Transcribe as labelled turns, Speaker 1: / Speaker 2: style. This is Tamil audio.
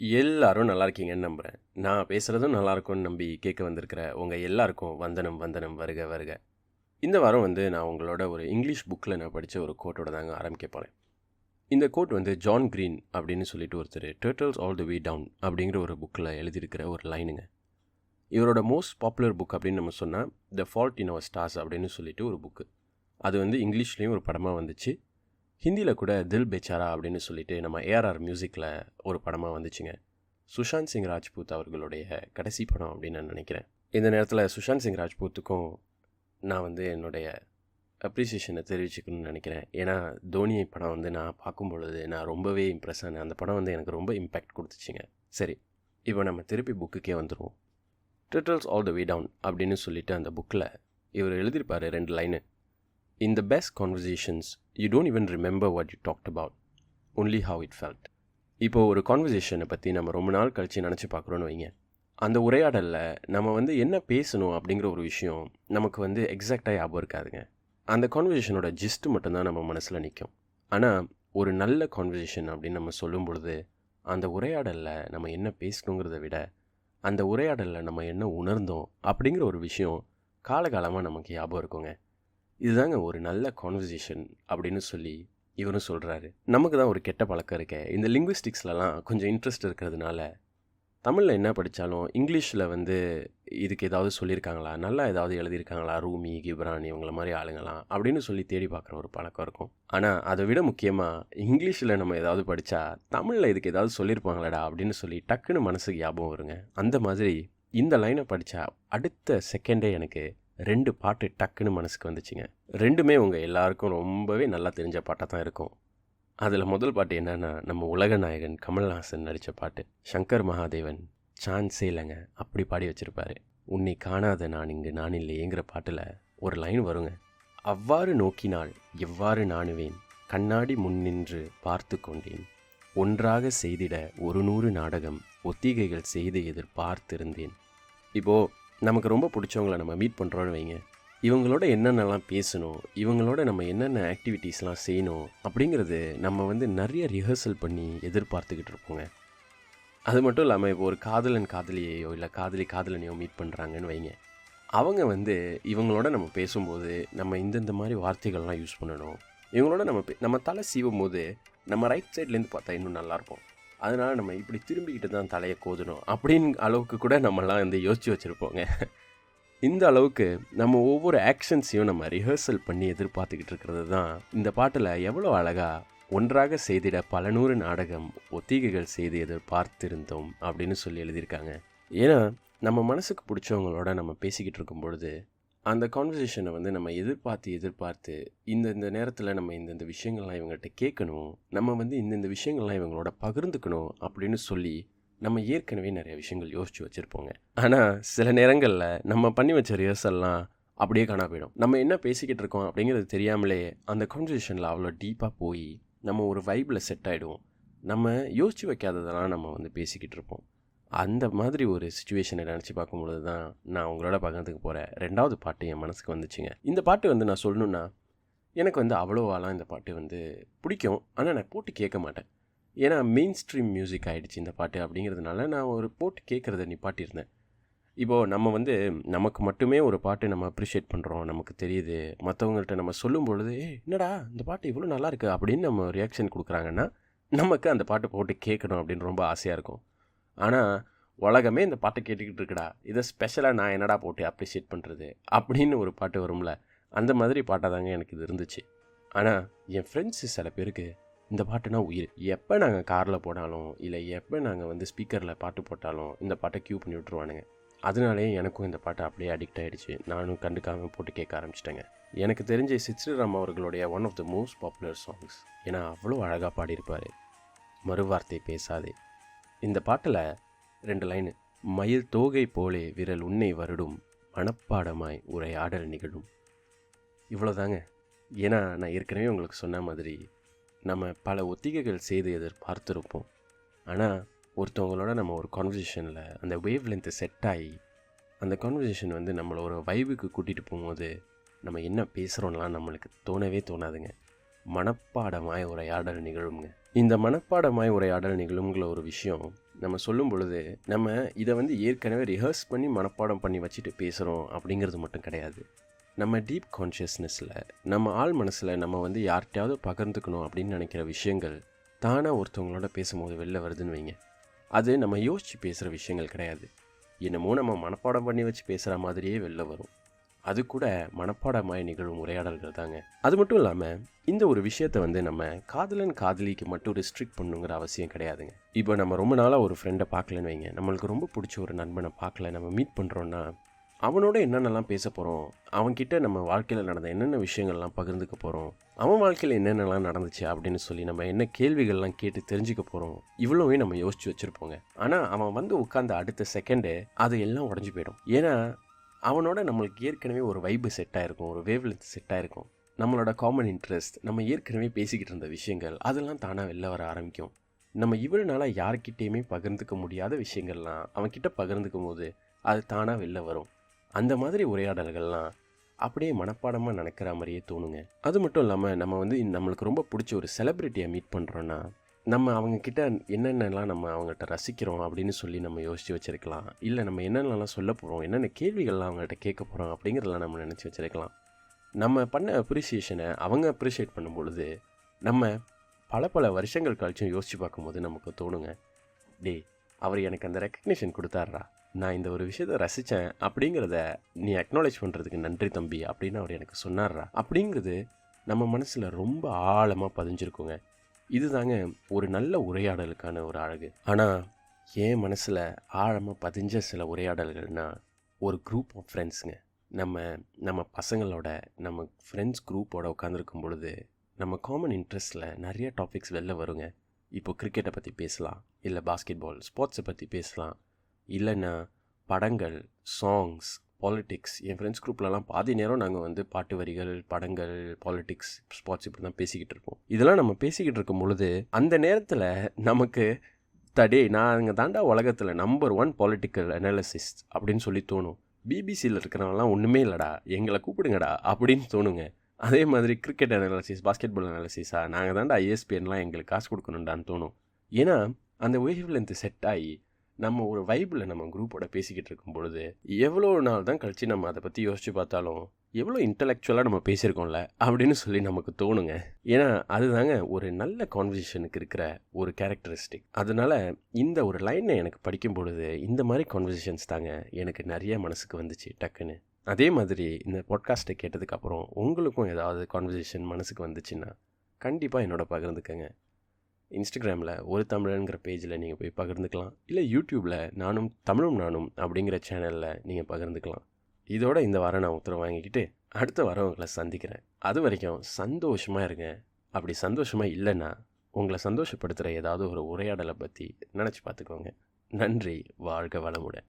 Speaker 1: எல்லாரும் நல்லா இருக்கீங்கன்னு நம்புகிறேன். நான் பேசுகிறதும் நல்லா இருக்கும்னு நம்பி கேட்க வந்திருக்கிற உங்கள் எல்லாருக்கும் வந்தனம் வந்தனம் வருக வருக. இந்த வாரம் நான் உங்களோட ஒரு இங்கிலீஷ் புக்கில் நான் படித்த ஒரு கோட்டோட தாங்க ஆரம்பிக்க போகிறேன். இந்த கோட் ஜான் கிரீன் அப்படின்னு சொல்லிட்டு ஒருத்தர் turtles all the way down அப்படிங்கிற ஒரு புக்கில் எழுதியிருக்கிற ஒரு லைனுங்க. இவரோட மோஸ்ட் பாப்புலர் புக் அப்படின்னு நம்ம சொன்னால் த ஃபால்ட் இன் அவர் ஸ்டார்ஸ் அப்படின்னு சொல்லிட்டு ஒரு புக்கு. அது இங்கிலீஷ்லேயும் ஒரு படமாக வந்துச்சு. ஹிந்தியில் கூட தில் பெச்சாரா அப்படின்னு சொல்லிட்டு நம்ம ஏஆர்ஆர் மியூசிக்கில் ஒரு படமாக வந்துச்சுங்க. சுஷாந்த் சிங் ராஜ்பூத் அவர்களுடைய கடைசி படம் அப்படின்னு நான் நினைக்கிறேன். இந்த நேரத்தில் சுஷாந்த் சிங் ராஜ்பூத்துக்கும் நான் என்னுடைய அப்ரிசியேஷனை தெரிவிச்சுக்கணும்னு நினைக்கிறேன். ஏன்னா தோனி படம் நான் பார்க்கும் பொழுது நான் ரொம்பவே இம்ப்ரெஸ் ஆனேன். அந்த படம் எனக்கு ரொம்ப இம்பேக்ட் கொடுத்துச்சிங்க. சரி, இப்போ நம்ம திருப்பி புக்குக்கே வந்துடுவோம். Turtles all the way down அப்படின்னு சொல்லிட்டு அந்த புக்கில் இவர் எழுதியிருப்பார் 2 line. In the best conversations, you don't even remember what you talked about, only how it felt. இப்போ ஒரு கான்வர்சேஷனை பற்றி நம்ம ரொம்ப நாள் கழித்து நினச்சி பார்க்குறோன்னு வைங்க. அந்த உரையாடலில் நம்ம என்ன பேசணும் அப்படிங்கிற ஒரு விஷயம் நமக்கு எக்ஸாக்டாக ஞாபகம் இருக்காதுங்க. அந்த கான்வர்சேஷனோட ஜிஸ்ட்டு மட்டும்தான் நம்ம மனசில் நிற்கும். ஆனால் ஒரு நல்ல கான்வர்சேஷன் அப்படின்னு நம்ம சொல்லும் பொழுது அந்த உரையாடலில் நம்ம என்ன பேசணுங்கிறத விட அந்த உரையாடலில் நம்ம என்ன உணர்ந்தோம் அப்படிங்கிற ஒரு விஷயம் காலகாலமாக நமக்கு ஞாபகம் இருக்குங்க. இதுதாங்க ஒரு நல்ல கான்வர்சேஷன் அப்படின்னு சொல்லி இவரும் சொல்கிறாரு. நமக்கு தான் ஒரு கெட்ட பழக்கம் இருக்கே. இந்த லிங்குவிஸ்டிக்ஸ்லலாம் கொஞ்சம் இன்ட்ரெஸ்ட் இருக்கிறதுனால தமிழில் என்ன படித்தாலும் இங்கிலீஷில் இதுக்கு ஏதாவது சொல்லியிருக்காங்களா, நல்லா ஏதாவது எழுதியிருக்காங்களா, ரூமி கிப்ரான் இவங்கள மாதிரி ஆளுங்களாம் அப்படின்னு சொல்லி தேடி பார்க்குற ஒரு பழக்கம் இருக்கும். ஆனால் அதை விட முக்கியமாக இங்கிலீஷில் நம்ம ஏதாவது படித்தா தமிழில் இதுக்கு ஏதாவது சொல்லியிருப்பாங்களாடா அப்படின்னு சொல்லி டக்குன்னு மனசுக்கு ஞாபகம் வருங்க. அந்த மாதிரி இந்த லைனை படித்தா அடுத்த செகண்டே எனக்கு 2 பாட்டு டக்குன்னு மனசுக்கு வந்துச்சுங்க. 2மே உங்கள் எல்லாருக்கும் ரொம்பவே நல்லா தெரிஞ்ச பாட்டாக தான் இருக்கும். அதில் முதல் பாட்டு என்னென்னா நம்ம உலக நாயகன் கமல்ஹாசன் நடித்த பாட்டு. சங்கர் மகாதேவன் சான்ஸே இல்லைங்க அப்படி பாடி வச்சுருப்பாரு. உன்னை காணாத நான் இங்கு நான் இல்லையேங்கிற பாட்டில் ஒரு லைன் வருங்க. அவ்வாறு நோக்கினால் எவ்வாறு நாணுவேன், கண்ணாடி முன்னின்று பார்த்து கொண்டேன், ஒன்றாக செய்திட 100 நாடகம் ஒத்திகைகள் செய்து எதிர்பார்த்திருந்தேன். இப்போது நமக்கு ரொம்ப பிடிச்சவங்கள நம்ம மீட் பண்ணுறோன்னு வைங்க. இவங்களோட என்னென்னலாம் பேசணும், இவங்களோட நம்ம என்னென்ன ஆக்டிவிட்டீஸ்லாம் செய்யணும் அப்படிங்கிறது நம்ம நிறைய ரிஹர்சல் பண்ணி எதிர்பார்த்துக்கிட்டு இருப்போங்க. அது மட்டும் இல்லாமல் இப்போ ஒரு காதலன் காதலியையோ இல்லை காதலி காதலனையோ மீட் பண்ணுறாங்கன்னு வைங்க. அவங்க இவங்களோட நம்ம பேசும்போது நம்ம இந்த மாதிரி வார்த்தைகள்லாம் யூஸ் பண்ணணும். இவங்களோட நம்ம தலை சீவும் போது நம்ம ரைட் சைட்லேருந்து பார்த்தா இன்னும் நல்லாயிருக்கும். அதனால் நம்ம இப்படி திரும்பிக்கிட்டு தான் தலையை கோதணும் அப்படின்னு அளவுக்கு கூட நம்மலாம் யோசித்து வச்சுருப்போங்க. இந்த அளவுக்கு நம்ம ஒவ்வொரு ஆக்ஷன்ஸையும் நம்ம ரிஹர்சல் பண்ணி எதிர்பார்த்துக்கிட்டு இருக்கிறது தான் இந்த பாட்டில் எவ்வளோ அழகாக ஒன்றாக செய்திட பல 100 நாடகம் ஒத்திகைகள் செய்து எதிர்பார்த்திருந்தோம் அப்படின்னு சொல்லி எழுதியிருக்காங்க. ஏன்னா நம்ம மனசுக்கு பிடிச்சவங்களோட நம்ம பேசிக்கிட்டு இருக்கும் பொழுது அந்த கான்வர்சேஷனை நம்ம எதிர்பார்த்து இந்த நேரத்தில் நம்ம இந்த விஷயங்கள்லாம் இவங்கள்ட்ட கேட்கணும், நம்ம இந்த விஷயங்கள்லாம் இவங்களோட பகிர்ந்துக்கணும் அப்படின்னு சொல்லி நம்ம ஏற்கனவே நிறைய விஷயங்கள் யோசித்து வச்சுருப்போங்க. ஆனால் சில நேரங்களில் நம்ம பண்ணி வச்ச ரிஹர்சல்லாம் அப்படியே காணா போயிடும். நம்ம என்ன பேசிக்கிட்டு இருக்கோம் அப்படிங்கிறது தெரியாமலே அந்த கான்வர்சேஷனில் அவ்வளோ டீப்பாக போய் நம்ம ஒரு வைப்பில் செட் ஆகிடுவோம். நம்ம யோசித்து வைக்காததெல்லாம் நம்ம பேசிக்கிட்டு இருப்போம். அந்த மாதிரி ஒரு சுச்சுவேஷனை நினச்சி பார்க்கும்பொழுது தான் நான் உங்களோட பகிர்ந்துக்க போகிற 2வது பாட்டு என் மனசுக்கு வந்துச்சுங்க. இந்த பாட்டு நான் சொல்லணுன்னா எனக்கு அவ்வளோவாலாம் இந்த பாட்டு பிடிக்கும். ஆனால் நான் போட்டு கேட்க மாட்டேன். ஏன்னா மெயின் ஸ்ட்ரீம் மியூசிக் ஆகிடுச்சு இந்த பாட்டு அப்படிங்கிறதுனால நான் ஒரு போட்டு கேட்குறத நிப்பாட்டியிருந்தேன். இப்போது நம்ம நமக்கு மட்டுமே ஒரு பாட்டு நம்ம அப்ரிஷியேட் பண்ணுறோம், நமக்கு தெரியுது. மற்றவங்கள்ட்ட நம்ம சொல்லும் பொழுது என்னடா இந்த பாட்டு இவ்வளோ நல்லா இருக்குது அப்படின்னு நம்ம ரியாக்ஷன் கொடுக்குறாங்கன்னா நமக்கு அந்த பாட்டு போட்டு கேட்கணும் அப்படின்னு ரொம்ப ஆசையாக இருக்கும். ஆனால் உலகமே இந்த பாட்டை கேட்டுக்கிட்டு இருக்குடா, இதை ஸ்பெஷலாக நான் என்னடா போட்டு அப்ரிஷியேட் பண்ணுறது அப்படின்னு ஒரு பாட்டு வரும்ல, அந்த மாதிரி பாட்டாக தாங்க எனக்கு இது இருந்துச்சு. ஆனால் என் ஃப்ரெண்ட்ஸு சில பேருக்கு இந்த பாட்டுனா உயிர். எப்போ நாங்கள் காரில் போனாலும் இல்லை எப்போ நாங்கள் ஸ்பீக்கரில் பாட்டு போட்டாலும் இந்த பாட்டை க்யூ பண்ணி விட்ருவானுங்க. அதனாலே எனக்கும் இந்த பாட்டை அப்படியே அடிக்ட் ஆகிடுச்சு. நானும் கண்டுக்காமல் போட்டு கேட்க ஆரம்பிச்சிட்டேங்க. எனக்கு தெரிஞ்ச சித்ஸ்ரீராம் அவர்களுடைய one of the most popular songs. ஏன்னா அவ்வளோ அழகாக பாடியிருப்பார். மறுவார்த்தை பேசாதே. இந்த பாட்டில் 2 லைனு. மயில் தோகை போலே விரல் உன்னை வருடும், மனப்பாடமாய் உரையாடல் நிகழும். இவ்வளோதாங்க. ஏன்னா நான் ஏற்கனவே உங்களுக்கு சொன்ன மாதிரி நம்ம பல ஒத்திகைகள் செய்து எதிர்பார்த்துருப்போம். ஆனால் ஒருத்தவங்களோட நம்ம ஒரு கான்வர்சேஷனில் அந்த வேவ் லென்த்து செட் ஆகி அந்த கான்வர்சேஷன் நம்மளை ஒரு வைவுக்கு கூட்டிகிட்டு போகும்போது நம்ம என்ன பேசுகிறோன்னெலாம் நம்மளுக்கு தோணவே தோணாதுங்க. மனப்பாடமாய் உரையாடல் நிகழுங்க. இந்த மனப்பாடமாய் உரையாடல் நிகழுங்கிற ஒரு விஷயம் நம்ம சொல்லும் பொழுது நம்ம இதை வந்து ஏற்கனவே ரிஹர்ஸ் பண்ணி மனப்பாடம் பண்ணி வச்சுட்டு பேசுகிறோம் அப்படிங்கிறது மட்டும் கிடையாது. நம்ம டீப் கான்ஷியஸ்னஸில் நம்ம ஆள் மனசில் நம்ம வந்து யார்கிட்டையாவது பகிர்ந்துக்கணும் அப்படின்னு நினைக்கிற விஷயங்கள் தானாக ஒருத்தவங்களோட பேசும்போது வெளில வருதுன்னு வைங்க. அது நம்ம யோசித்து பேசுகிற விஷயங்கள் கிடையாது. என்னமோ நம்ம மனப்பாடம் பண்ணி வச்சு பேசுகிற மாதிரியே வெளில வரும். அது கூட மனப்பாடமாய் நிகழும் உரையாடல்கள் தாங்க. அது மட்டும் இல்லாமல் இந்த ஒரு விஷயத்தை வந்து நம்ம காதலன் காதலிக்கு மட்டும் ரெஸ்ட்ரிக்ட் பண்ணுங்கிற அவசியம் கிடையாதுங்க. இப்போ நம்ம ரொம்ப நாளாக ஒரு ஃப்ரெண்டை பார்க்கலன்னு வைங்க, நம்மளுக்கு ரொம்ப பிடிச்ச ஒரு நண்பனை பார்க்கல, நம்ம மீட் பண்ணுறோன்னா அவனோட என்னென்னலாம் பேச போகிறோம், அவன்கிட்ட நம்ம வாழ்க்கையில் நடந்த என்னென்ன விஷயங்கள்லாம் பகிர்ந்துக்க போகிறோம், அவன் வாழ்க்கையில் என்னென்னலாம் நடந்துச்சு அப்படின்னு சொல்லி நம்ம என்ன கேள்விகள்லாம் கேட்டு தெரிஞ்சுக்க போகிறோம், இவ்வளோவே நம்ம யோசித்து வச்சுருப்போங்க. ஆனால் அவன் வந்து உட்கார்ந்த அடுத்த செகண்டு அது எல்லாம் உடஞ்சி போயிடும். ஏன்னா அவனோட நம்மளுக்கு ஏற்கனவே ஒரு வைப்பு செட் ஆகிருக்கும், ஒரு வேவ் லென்த் செட் ஆகிருக்கும். நம்மளோட காமன் இன்ட்ரெஸ்ட், நம்ம ஏற்கனவே பேசிக்கிட்டு இருந்த விஷயங்கள் அதெல்லாம் தானாக வெளில வர ஆரம்பிக்கும். நம்ம இவ்வளோ நாளாக யார்கிட்டேயுமே பகிர்ந்துக்க முடியாத விஷயங்கள்லாம் அவன்கிட்ட பகிர்ந்துக்கும் போது அது தானாக வெளில வரும். அந்த மாதிரி உரையாடல்கள்லாம் அப்படியே மனப்பாடமாக நடக்கிற மாதிரியே தோணுங்க. அது மட்டும் இல்லாமல் நம்ம வந்து நம்மளுக்கு ரொம்ப பிடிச்ச ஒரு செலிப்ரிட்டியை மீட் பண்ணுறோன்னா நம்ம அவங்கக்கிட்ட என்னென்னலாம் நம்ம அவங்ககிட்ட ரசிக்கிறோம் அப்படின்னு சொல்லி நம்ம யோசித்து வச்சுருக்கலாம். இல்லை நம்ம என்னென்னலாம் சொல்ல போகிறோம், என்னென்ன கேள்விகள்லாம் அவங்கள்ட்ட கேட்க போகிறோம் அப்படிங்கிறதெல்லாம் நம்ம நினச்சி வச்சுருக்கலாம். நம்ம பண்ண அப்ரிசியேஷனை அவங்க அப்ரிஷியேட் பண்ணும் பொழுது நம்ம பல வருஷங்கள் கழிச்சும் யோசித்து பார்க்கும்போது நமக்கு தோணுங்க, டேய் அவர் எனக்கு அந்த ரெக்கக்னிஷன் கொடுத்தாருடா, நான் இந்த ஒரு விஷயத்தை ரசித்தேன் அப்படிங்கிறத நீ அக்னாலேஜ் பண்ணுறதுக்கு நன்றி தம்பி அப்படின்னு அவர் எனக்கு சொன்னார்ரா அப்படிங்கிறது நம்ம மனசில் ரொம்ப ஆழமாக பதிஞ்சிருக்குங்க. இதுதாங்க ஒரு நல்ல உரையாடலுக்கான ஒரு அழகு. ஆனால் என் மனசில் ஆழமாக பதிஞ்ச சில உரையாடல்கள்னால் ஒரு குரூப் ஆஃப் ஃப்ரெண்ட்ஸுங்க. நம்ம பசங்களோட நம்ம ஃப்ரெண்ட்ஸ் குரூப்போட உட்காந்துருக்கும் பொழுது நம்ம காமன் இன்ட்ரெஸ்ட்டில் நிறைய டாபிக்ஸ் வெளில வருங்க. இப்போ கிரிக்கெட்டை பற்றி பேசலாம், இல்லை பாஸ்கெட் பால் ஸ்போர்ட்ஸை பற்றி பேசலாம், இல்லைன்னா படங்கள், சாங்ஸ், பாலிட்டிக்ஸ். என் ஃப்ரெண்ட்ஸ் குரூப்லலாம் பாதி நேரம் நாங்கள் வந்து பாட்டு வரிகள், படங்கள், பாலிட்டிக்ஸ், ஸ்போர்ட்ஸ் இப்படி தான் பேசிக்கிட்டு இருப்போம். இதெல்லாம் நம்ம பேசிக்கிட்டு இருக்கும் பொழுது அந்த நேரத்தில் நமக்கு நாங்கள் தாண்டா உலகத்தில் நம்பர் 1 பொலிட்டிக்கல் அனாலிசிஸ்ட் அப்படின்னு சொல்லி தோணும். பிபிசியில் இருக்கிறவங்களாம் ஒன்றுமே இல்லைடா, எங்களை கூப்பிடுங்கடா அப்படின்னு தோணுங்க. அதே மாதிரி கிரிக்கெட் அனாலிசிஸ், பாஸ்கெட் பால் அனாலிசிஸா, நாங்கள் தாண்டா ஐஎஸ்பிஎன்லாம் எங்களுக்கு காசு கொடுக்கணுண்டான்னு தோணும். ஏன்னா அந்த வேவ் லென்த் செட் ஆகி நம்ம ஒரு வைபில் நம்ம குரூப்போட பேசிக்கிட்டு இருக்கும் பொழுது எவ்வளோ நாள் தான் கழித்து நம்ம அதை பற்றி யோசித்து பார்த்தாலும் எவ்வளோ இன்டலெக்சுவலாக நம்ம பேசியிருக்கோம்ல அப்படின்னு சொல்லி நமக்கு தோணுங்க. ஏன்னா அதுதாங்க ஒரு நல்ல கான்வர்சேஷனுக்கு இருக்கிற ஒரு கேரக்டரிஸ்டிக். அதனால் இந்த ஒரு லைனை எனக்கு படிக்கும் பொழுது இந்த மாதிரி கான்வர்சேஷன்ஸ் தாங்க எனக்கு நிறைய மனசுக்கு வந்துச்சு டக்குன்னு. அதே மாதிரி இந்த பாட்காஸ்ட்டை கேட்டதுக்கப்புறம் உங்களுக்கும் ஏதாவது கான்வர்சேஷன் மனசுக்கு வந்துச்சுன்னா கண்டிப்பாக என்னோட பகிர்ந்துக்கங்க. இன்ஸ்டாகிராமில் ஒரு தமிழன்கிற பேஜில் நீங்கள் போய் பகிர்ந்துக்கலாம், இல்லை யூடியூப்பில் தமிழும் நானும் அப்படிங்கிற சேனலில் நீங்கள் பகிர்ந்துக்கலாம். இதோட இந்த வாரம் நான் உத்தரவு வாங்கிக்கிட்டு அடுத்த வாரம் உங்களை சந்திக்கிறேன். அது வரைக்கும் சந்தோஷமாக இருங்க. அப்படி சந்தோஷமாக இல்லைன்னா உங்களை சந்தோஷப்படுத்துகிற ஏதாவது ஒரு உரையாடலை பற்றி நினச்சி பார்த்துக்கோங்க. நன்றி. வாழ்க வளமுடன்.